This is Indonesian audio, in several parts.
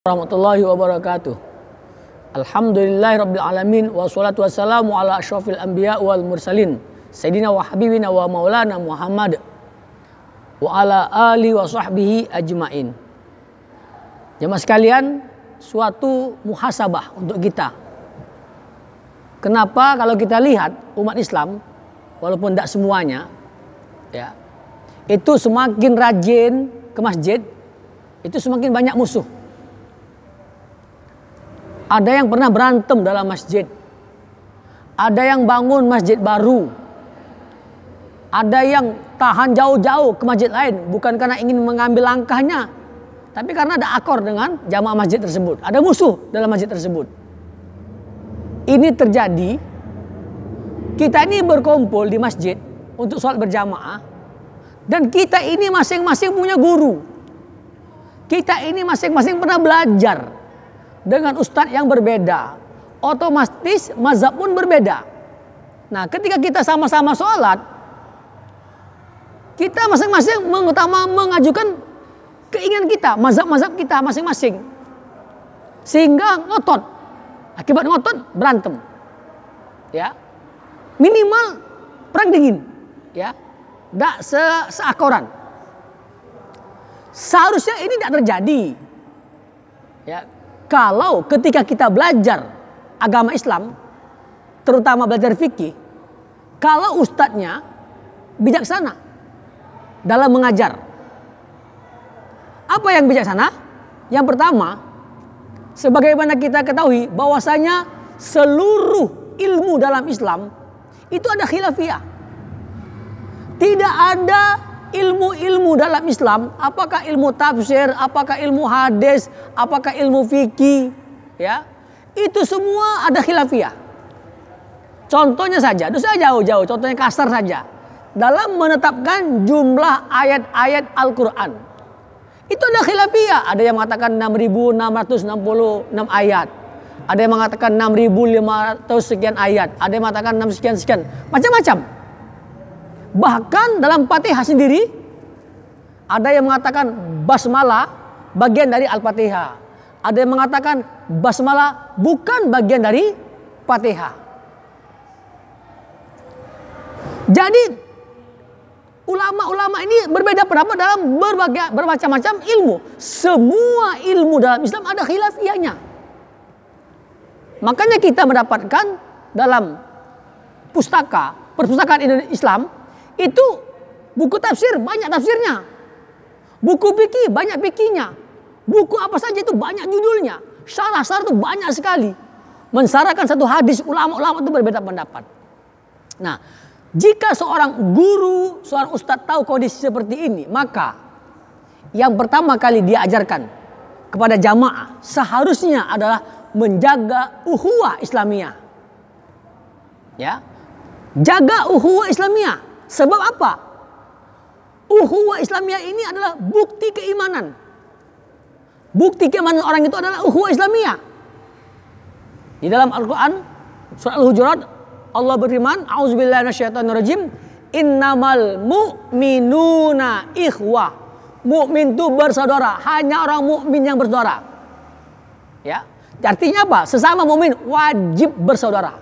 Warahmatullahi wabarakatuh. Alhamdulillahirabbil alamin wassalatu wassalamu ala asyrofil anbiya wal mursalin sayyidina wa habibina wa maulana Muhammad wa ala alihi wa sahbihi ajmain. Jemaah sekalian, suatu muhasabah untuk kita. Kenapa kalau kita lihat umat Islam, walaupun tidak semuanya, ya, itu semakin rajin ke masjid, itu semakin banyak musuh. Ada yang pernah berantem dalam masjid. Ada yang bangun masjid baru. Ada yang tahan jauh-jauh ke masjid lain. Bukan karena ingin mengambil langkahnya, tapi karena ada akor dengan jamaah masjid tersebut. Ada musuh dalam masjid tersebut. Ini terjadi. Kita ini berkumpul di masjid untuk sholat berjamaah. Dan kita ini masing-masing punya guru. Kita ini masing-masing pernah belajar dengan ustadz yang berbeda, otomatis mazhab pun berbeda. Nah, ketika kita sama-sama sholat, kita masing-masing mengajukan keinginan kita, mazhab-mazhab kita masing-masing, sehingga ngotot. Akibat ngotot berantem, ya, minimal perang dingin, ya, tidak seakoran. Seharusnya ini tidak terjadi, ya. Kalau ketika kita belajar agama Islam, terutama belajar fikih, kalau ustadznya bijaksana dalam mengajar. Apa yang bijaksana? Yang pertama, sebagaimana kita ketahui bahwasanya seluruh ilmu dalam Islam itu ada khilafiyah. Tidak ada ilmu-ilmu dalam Islam, apakah ilmu tafsir, apakah ilmu hadis, apakah ilmu fikih, ya, itu semua ada khilafiyah. Contohnya saja, itu saya jauh-jauh, contohnya kasar saja. Dalam menetapkan jumlah ayat-ayat Al-Quran, itu ada khilafiyah. Ada yang mengatakan 6.666 ayat, ada yang mengatakan 6.500 sekian ayat, ada yang mengatakan 6 sekian, macam-macam. Bahkan dalam Fatihah sendiri ada yang mengatakan basmalah bagian dari Al-Fatihah. Ada yang mengatakan basmalah bukan bagian dari Fatihah. Jadi ulama-ulama ini berbeda pendapat dalam bermacam-macam ilmu. Semua ilmu dalam Islam ada khilafiyahnya. Makanya kita mendapatkan dalam perpustakaan Islam itu buku tafsir banyak tafsirnya, buku fikih banyak fikihnya, buku apa saja itu banyak judulnya, syarah-syarah itu banyak sekali. Mensyarahkan satu hadis, ulama-ulama itu berbeda pendapat. Nah, jika seorang guru, seorang ustadz tahu kondisi seperti ini, maka yang pertama kali dia ajarkan kepada jamaah seharusnya adalah menjaga ukhuwah Islamiyah. Ya, jaga ukhuwah Islamiyah. Sebab apa? Ukhuwah Islamiyah ini adalah bukti keimanan. Bukti keimanan orang itu adalah ukhuwah Islamiyah. Di dalam Al-Quran, surah Al-Hujurat, Allah berfirman, A'udzubillahi minasyaitonirrajim, innamal mu'minuna ikhwah. Mukmin itu bersaudara, hanya orang mukmin yang bersaudara. Ya, artinya apa? Sesama mukmin wajib bersaudara.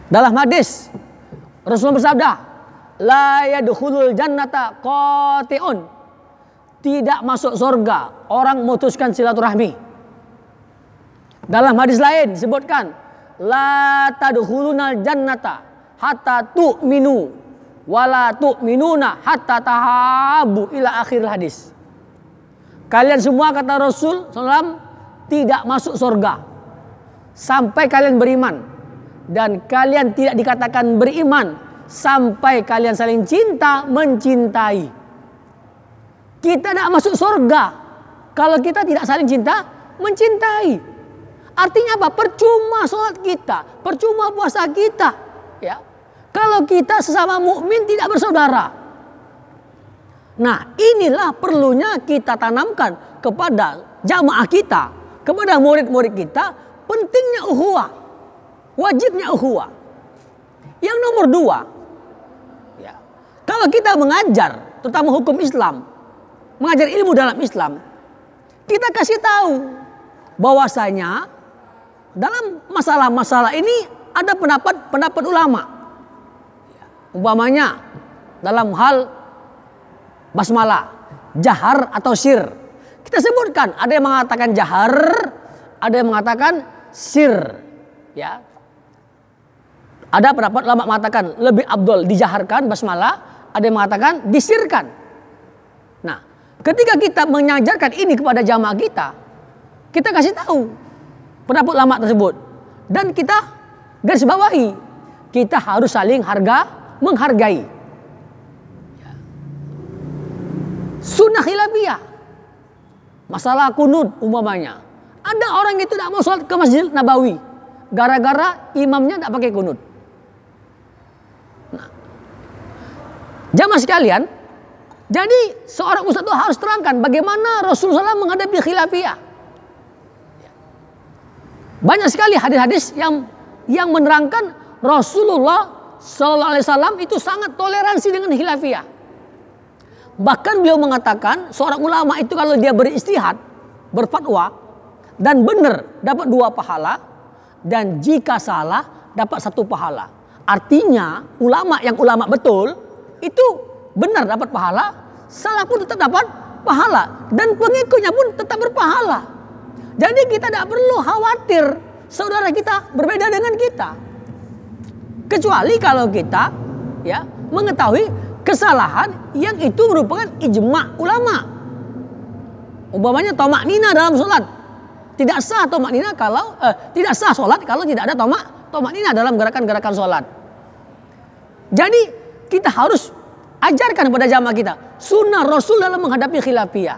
Dalam hadis Rasulullah bersabda, la yadkhulul jannata qati'un. Tidak masuk surga orang memutuskan silaturahmi. Dalam hadis lain disebutkan, la tadkhulunal jannata hatta tu'minu wa la tu'minuna hatta tahabbu ila akhir hadis. Kalian semua, kata Rasul SAW, tidak masuk surga sampai kalian beriman. Dan kalian tidak dikatakan beriman sampai kalian saling cinta mencintai. Kita tidak masuk surga kalau kita tidak saling cinta mencintai. Artinya apa? Percuma sholat kita, percuma puasa kita, ya, kalau kita sesama mukmin tidak bersaudara. Nah, inilah perlunya kita tanamkan kepada jamaah kita, kepada murid-murid kita, pentingnya ukhuwah. Wajibnya ukhuwah. Yang nomor 2, ya, kalau kita mengajar, terutama hukum Islam, mengajar ilmu dalam Islam, kita kasih tahu bahwasanya dalam masalah-masalah ini ada pendapat ulama. Umpamanya dalam hal basmalah, jahar atau sir. Kita sebutkan, ada yang mengatakan jahar, ada yang mengatakan sir. Ya. Ada pendapat ulama mengatakan lebih afdol dijaharkan basmalah, ada yang mengatakan disirkan. Nah, ketika kita mengajarkan ini kepada jamaah kita kasih tahu pendapat ulama tersebut. Dan kita garis bawahi, kita harus saling menghargai. Sunnah khilafiyah, masalah kunut umpamanya. Ada orang itu tidak mau sholat ke Masjid Nabawi gara-gara imamnya tidak pakai kunut. Nah, jamaah sekalian, jadi seorang ustaz itu harus terangkan bagaimana Rasulullah SAW menghadapi khilafiyah. Banyak sekali hadis-hadis yang menerangkan Rasulullah SAW itu sangat toleransi dengan khilafiyah. Bahkan beliau mengatakan seorang ulama itu kalau dia beristihad, berfatwa dan benar dapat 2 pahala, dan jika salah dapat 1 pahala. Artinya ulama betul itu benar dapat pahala, salah pun tetap dapat pahala, dan pengikutnya pun tetap berpahala. Jadi kita tidak perlu khawatir saudara kita berbeda dengan kita, kecuali kalau kita mengetahui kesalahan yang itu merupakan ijma' ulama. Umpamanya tomak nina dalam sholat, tidak sah tomak nina kalau tidak sah sholat kalau tidak ada tomak nina dalam gerakan-gerakan sholat. Jadi kita harus ajarkan kepada jamaah kita sunnah Rasul dalam menghadapi khilafiyah.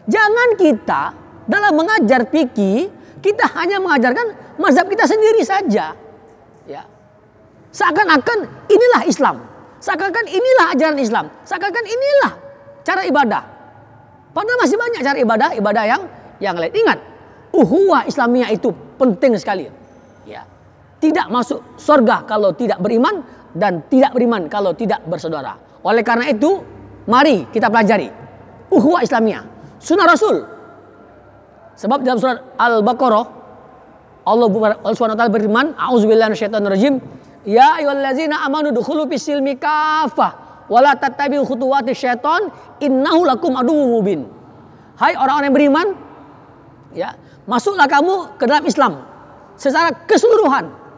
Jangan kita dalam mengajar fikih kita hanya mengajarkan mazhab kita sendiri saja. Ya. Seakan-akan inilah Islam. Seakan-akan inilah ajaran Islam. Seakan-akan inilah cara ibadah. Padahal masih banyak cara ibadah yang lain. Ingat, ukhuwah Islamiyah itu penting sekali. Ya. Tidak masuk surga kalau tidak beriman, dan tidak beriman kalau tidak bersaudara. Oleh karena itu, mari kita pelajari ukhuwah Islamiyah, sunnah Rasul. Sebab dalam surat Al-Baqarah Allah Subhanahu wa taala berfirman, a'udzubillahi minasyaitonir rajim, ya ayyuhallazina amanu dukhulu fis-silmi kaffah wa la tattabi'u khutuwatis syaiton innahu lakum aduwwum mubin. Hai orang-orang yang beriman, ya, masuklah kamu ke dalam Islam secara keseluruhan.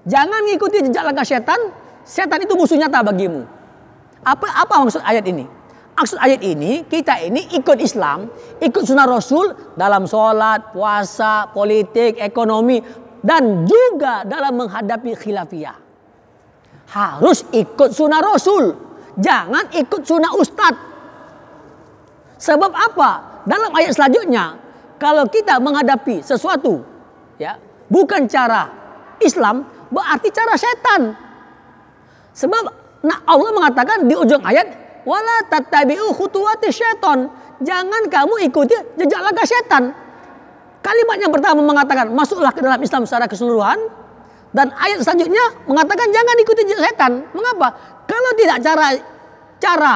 Jangan mengikuti jejak langkah setan. Setan itu musuh nyata bagimu. Apa maksud ayat ini? Maksud ayat ini, kita ini ikut Islam, ikut sunnah Rasul dalam sholat, puasa, politik, ekonomi, dan juga dalam menghadapi khilafiyah. Harus ikut sunnah Rasul, jangan ikut sunnah ustadz. Sebab apa? Dalam ayat selanjutnya, kalau kita menghadapi sesuatu, ya, bukan cara Islam, berarti cara setan. Sebab Allah mengatakan di ujung ayat, wala tattabi'u khutuwatis syaiton. Jangan kamu ikuti jejak langkah setan. Kalimat yang pertama mengatakan masuklah ke dalam Islam secara keseluruhan, dan ayat selanjutnya mengatakan jangan ikuti jejak setan. Mengapa? Kalau tidak cara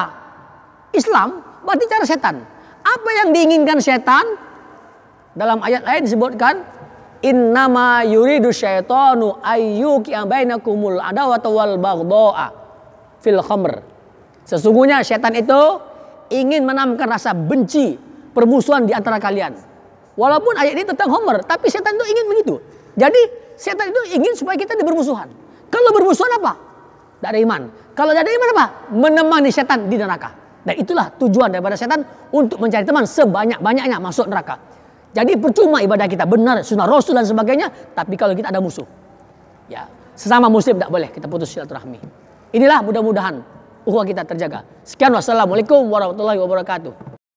Islam, berarti cara setan. Apa yang diinginkan setan? Dalam ayat lain disebutkan, innama yuridu syaitanu ayyuqi'a bainakumul adawata wal baghdha'a fil khamr. Sesungguhnya setan itu ingin menanamkan rasa benci, permusuhan di antara kalian. Walaupun ayat ini tentang Homer, tapi setan itu ingin begitu. Jadi setan itu ingin supaya kita bermusuhan. Kalau bermusuhan apa? Tidak ada iman. Kalau tidak ada iman apa? Menemani setan di neraka. Dan itulah tujuan daripada setan, untuk mencari teman sebanyak-banyaknya masuk neraka. Jadi percuma ibadah kita benar, sunnah Rasul dan sebagainya, tapi kalau kita ada musuh, ya, sesama muslim tidak boleh kita putus silaturahmi. Inilah mudah-mudahan ukhuwah kita terjaga. Sekian, wassalamualaikum warahmatullahi wabarakatuh.